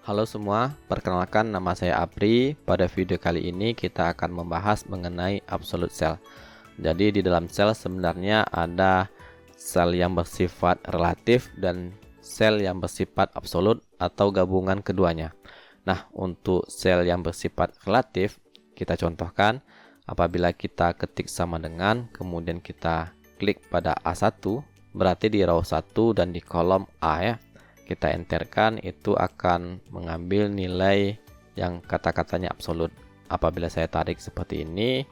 Halo semua, perkenalkan nama saya Apri. Pada video kali ini kita akan membahas mengenai absolute cell. Jadi di dalam sel sebenarnya ada sel yang bersifat relatif dan sel yang bersifat absolut atau gabungan keduanya. Nah, untuk sel yang bersifat relatif, kita contohkan apabila kita ketik sama dengan, kemudian kita klik pada A1, berarti di row 1 dan di kolom A ya. Kita enterkan, itu akan mengambil nilai yang kata-katanya absolut. Apabila saya tarik seperti ini,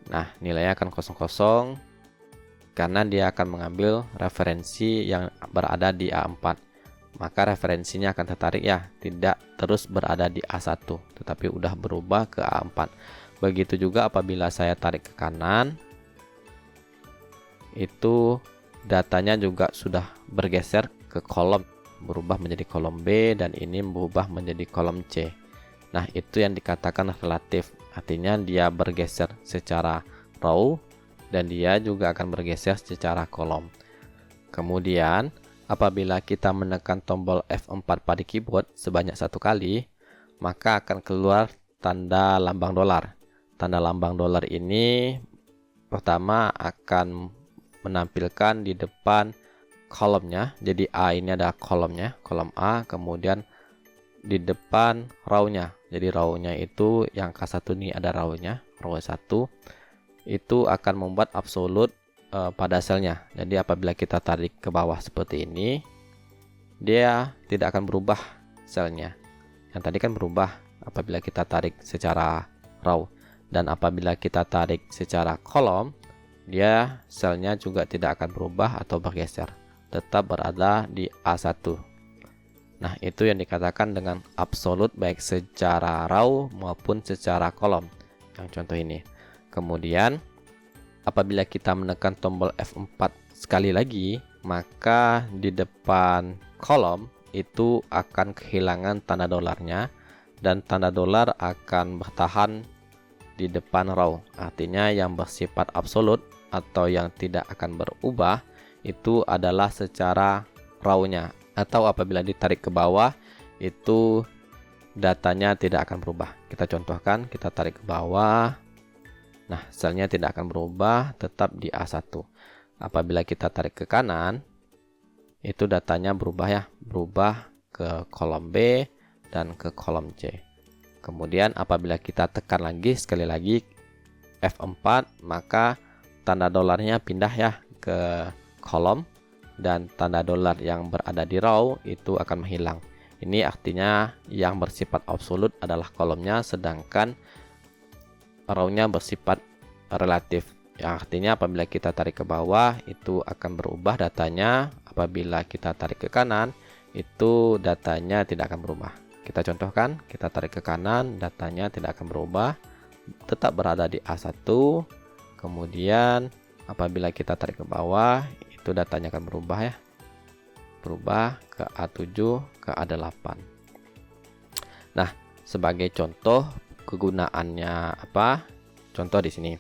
nah nilainya akan kosong karena dia akan mengambil referensi yang berada di A4. Maka referensinya akan tertarik ya, tidak terus berada di A1, tetapi udah berubah ke A4. Begitu juga apabila saya tarik ke kanan, itu datanya juga sudah bergeser ke kolom, berubah menjadi kolom B, dan ini berubah menjadi kolom C. Nah, itu yang dikatakan relatif. Artinya dia bergeser secara row dan dia juga akan bergeser secara kolom. Kemudian, apabila kita menekan tombol F4 pada keyboard sebanyak 1 kali, maka akan keluar tanda lambang dolar. Tanda lambang dolar ini pertama akan menampilkan di depan kolomnya. Jadi A ini ada kolomnya, kolom A, kemudian di depan row-nya. Jadi row-nya itu yang K1 ini ada row-nya, row 1. Itu akan membuat absolut pada selnya. Jadi apabila kita tarik ke bawah seperti ini, dia tidak akan berubah selnya. Yang tadi kan berubah apabila kita tarik secara row, dan apabila kita tarik secara kolom, dia selnya juga tidak akan berubah atau bergeser, tetap berada di A1. Nah, itu yang dikatakan dengan absolut baik secara row maupun secara kolom, yang contoh ini. Kemudian apabila kita menekan tombol F4 sekali lagi, maka di depan kolom itu akan kehilangan tanda dolarnya, dan tanda dolar akan bertahan di depan row. Artinya yang bersifat absolut atau yang tidak akan berubah itu adalah secara row-nya, atau apabila ditarik ke bawah itu datanya tidak akan berubah. Kita contohkan, kita tarik ke bawah. Nah, selnya tidak akan berubah, tetap di A1. Apabila kita tarik ke kanan, itu datanya berubah ya, berubah ke kolom B dan ke kolom C. Kemudian apabila kita tekan lagi sekali lagi F4, maka tanda dolarnya pindah ya ke kolom, dan tanda dolar yang berada di row itu akan menghilang. Ini artinya yang bersifat absolut adalah kolomnya, sedangkan row-nya bersifat relatif. Yang artinya apabila kita tarik ke bawah itu akan berubah datanya, apabila kita tarik ke kanan itu datanya tidak akan berubah. Kita contohkan, kita tarik ke kanan, datanya tidak akan berubah, tetap berada di A1. Kemudian apabila kita tarik ke bawah, itu datanya akan berubah ya, berubah ke A7, ke A8. Nah, sebagai contoh kegunaannya apa? Contoh di sini.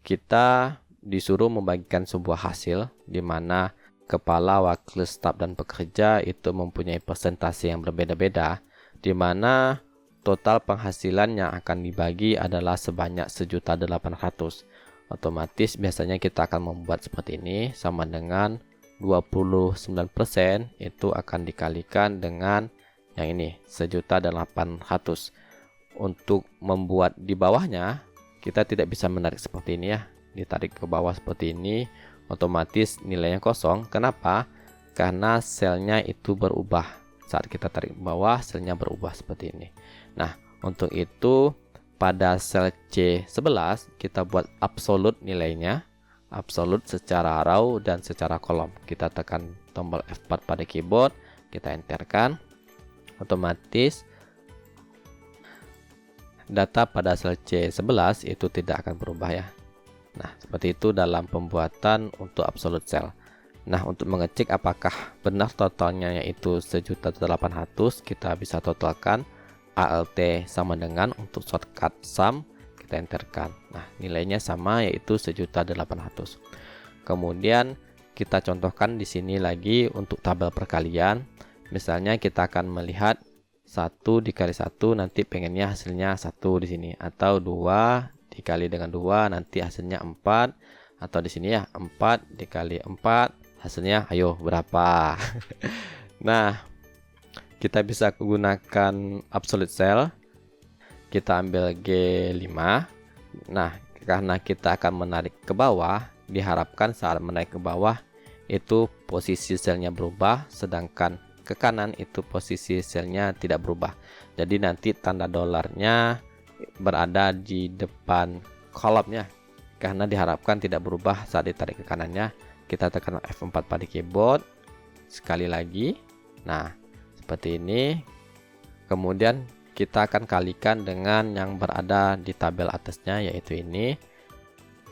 Kita disuruh membagikan sebuah hasil di mana kepala, wakil, staf, dan pekerja itu mempunyai persentase yang berbeda-beda, di mana total penghasilan yang akan dibagi adalah sebanyak 1.800.000. Otomatis biasanya kita akan membuat seperti ini, sama dengan 29% itu akan dikalikan dengan yang ini 1.800.000. Untuk membuat di bawahnya kita tidak bisa menarik seperti ini ya, ditarik ke bawah seperti ini, otomatis nilainya kosong. Kenapa? Karena selnya itu berubah. Saat kita tarik ke bawah, selnya berubah seperti ini. Nah, untuk itu pada sel C11 kita buat absolut nilainya, absolut secara row dan secara kolom. Kita tekan tombol F4 pada keyboard, kita enterkan, otomatis data pada sel C11 itu tidak akan berubah ya. Nah, seperti itu dalam pembuatan untuk absolute cell. Nah, untuk mengecek apakah benar totalnya yaitu 1.800.000, kita bisa totalkan ALT sama dengan, untuk shortcut sum kita enterkan. Nah, nilainya sama yaitu 1.800.000. Kemudian kita contohkan di sini lagi untuk tabel perkalian. Misalnya kita akan melihat 1 dikali 1 nanti pengennya hasilnya 1 di sini, atau 2 dikali dengan 2 nanti hasilnya 4, atau di sini ya 4 dikali 4 hasilnya ayo berapa. Nah, kita bisa gunakan absolute cell. Kita ambil G5. Nah, karena kita akan menarik ke bawah, diharapkan saat menarik ke bawah itu posisi selnya berubah, sedangkan ke kanan itu posisi selnya tidak berubah. Jadi nanti tanda dolarnya berada di depan kolomnya, karena diharapkan tidak berubah saat ditarik ke kanannya. Kita tekan F4 pada keyboard sekali lagi. Nah, seperti ini. Kemudian kita akan kalikan dengan yang berada di tabel atasnya, yaitu ini.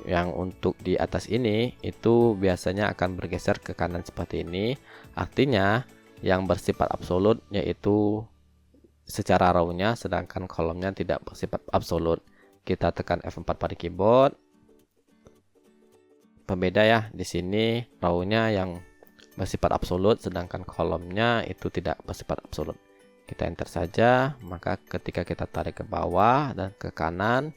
Yang untuk di atas ini itu biasanya akan bergeser ke kanan seperti ini. Artinya yang bersifat absolut yaitu secara raw-nya, sedangkan kolomnya tidak bersifat absolut. Kita tekan F4 pada keyboard. Pembeda ya, di sini raw-nya yang bersifat absolut, sedangkan kolomnya itu tidak bersifat absolut. Kita enter saja, maka ketika kita tarik ke bawah dan ke kanan,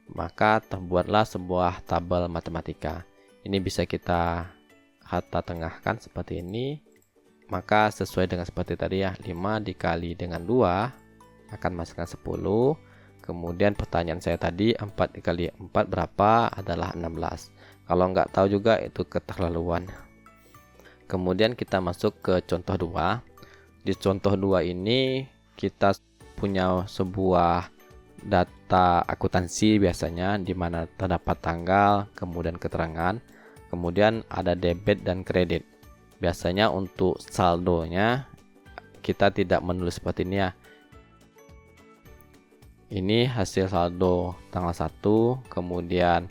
maka terbuatlah sebuah tabel matematika. Ini bisa kita harta tengahkan seperti ini. Maka sesuai dengan seperti tadi ya, 5 dikali dengan 2 akan menghasilkan 10. Kemudian pertanyaan saya tadi, 4 dikali 4 berapa? Adalah 16. Kalau nggak tahu juga itu keterlaluan. Kemudian kita masuk ke contoh 2. Di contoh 2 ini kita punya sebuah data akuntansi biasanya, di mana terdapat tanggal, kemudian keterangan, kemudian ada debit dan kredit. Biasanya untuk saldonya kita tidak menulis seperti ini ya. Ini hasil saldo tanggal 1, kemudian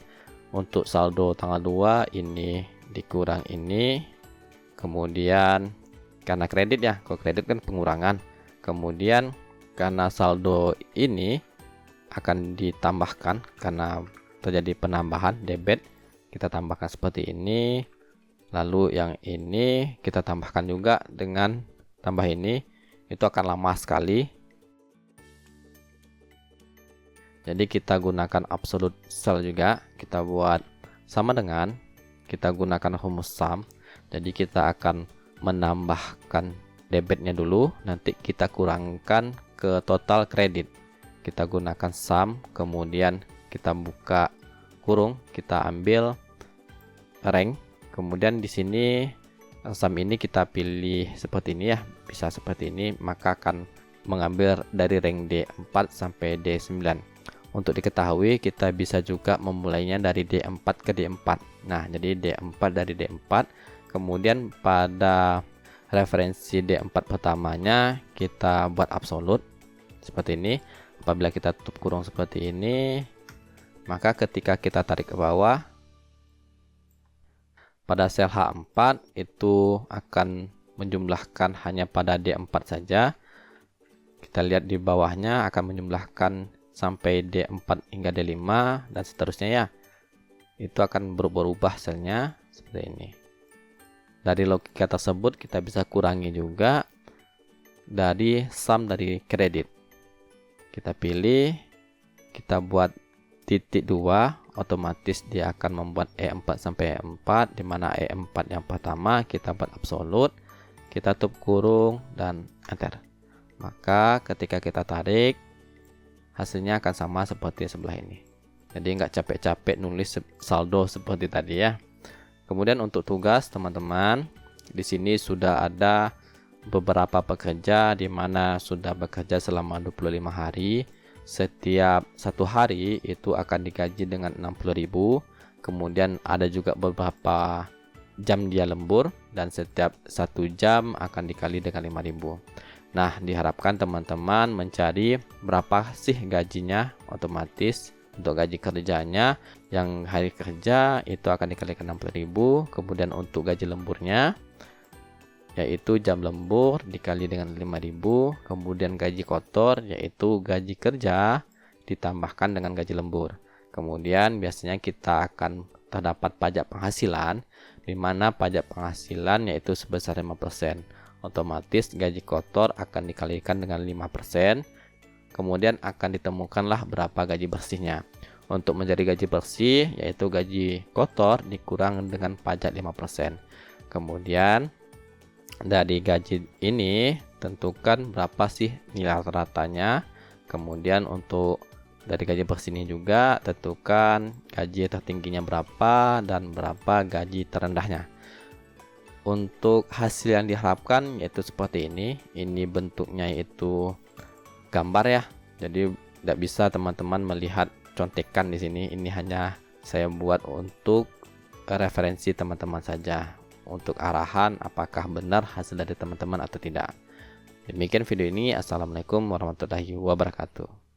untuk saldo tanggal 2 ini dikurang ini. Kemudian karena kredit ya, kalau kredit kan pengurangan. Kemudian karena saldo ini akan ditambahkan karena terjadi penambahan debit, kita tambahkan seperti ini. Lalu yang ini kita tambahkan juga dengan tambah ini, itu akan lama sekali. Jadi kita gunakan absolute cell juga, kita buat sama dengan kita gunakan rumus sum. Jadi kita akan menambahkan debitnya dulu, nanti kita kurangkan ke total kredit. Kita gunakan sum, kemudian kita buka kurung, kita ambil rank. Kemudian di sini sum ini kita pilih seperti ini ya, bisa seperti ini, maka akan mengambil dari rank D4 sampai D9. Untuk diketahui kita bisa juga memulainya dari D4 ke D4. Nah, jadi D4 dari D4, kemudian pada referensi D4 pertamanya kita buat absolut seperti ini. Apabila kita tutup kurung seperti ini, maka ketika kita tarik ke bawah, pada sel H4 itu akan menjumlahkan hanya pada D4 saja. Kita lihat di bawahnya akan menjumlahkan sampai D4 hingga D5 dan seterusnya ya. Itu akan berubah-ubah selnya seperti ini. Dari logika tersebut kita bisa kurangi juga dari sum dari kredit. Kita pilih, kita buat titik 2, otomatis dia akan membuat E4 sampai E4, di mana E4 yang pertama kita buat absolut, kita tutup kurung dan enter. Maka ketika kita tarik, hasilnya akan sama seperti sebelah ini. Jadi nggak capek-capek nulis saldo seperti tadi ya. Kemudian untuk tugas teman-teman, di sini sudah ada beberapa pekerja di mana sudah bekerja selama 25 hari. Setiap satu hari itu akan digaji dengan 60.000. Kemudian ada juga beberapa jam dia lembur dan setiap 1 jam akan dikali dengan 5.000. Nah, diharapkan teman-teman mencari berapa sih gajinya. Otomatis untuk gaji kerjanya yang hari kerja itu akan dikalikan 60.000. Kemudian untuk gaji lemburnya yaitu jam lembur dikali dengan 5.000. Kemudian gaji kotor yaitu gaji kerja ditambahkan dengan gaji lembur. Kemudian biasanya kita akan terdapat pajak penghasilan, di mana pajak penghasilan yaitu sebesar 5%. otomatis gaji kotor akan dikalikan dengan 5%. Kemudian akan ditemukanlah berapa gaji bersihnya. Untuk menjadi gaji bersih, yaitu gaji kotor dikurang dengan pajak 5%. Kemudian dari gaji ini tentukan berapa sih nilai ratanya. Kemudian untuk dari gaji bersih ini juga tentukan gaji tertingginya berapa dan berapa gaji terendahnya. Untuk hasil yang diharapkan yaitu seperti ini. Ini bentuknya yaitu gambar ya. Jadi tidak bisa teman-teman melihat contekan di sini. Ini hanya saya buat untuk referensi teman-teman saja, untuk arahan apakah benar hasil dari teman-teman atau tidak. Demikian video ini. Assalamualaikum warahmatullahi wabarakatuh.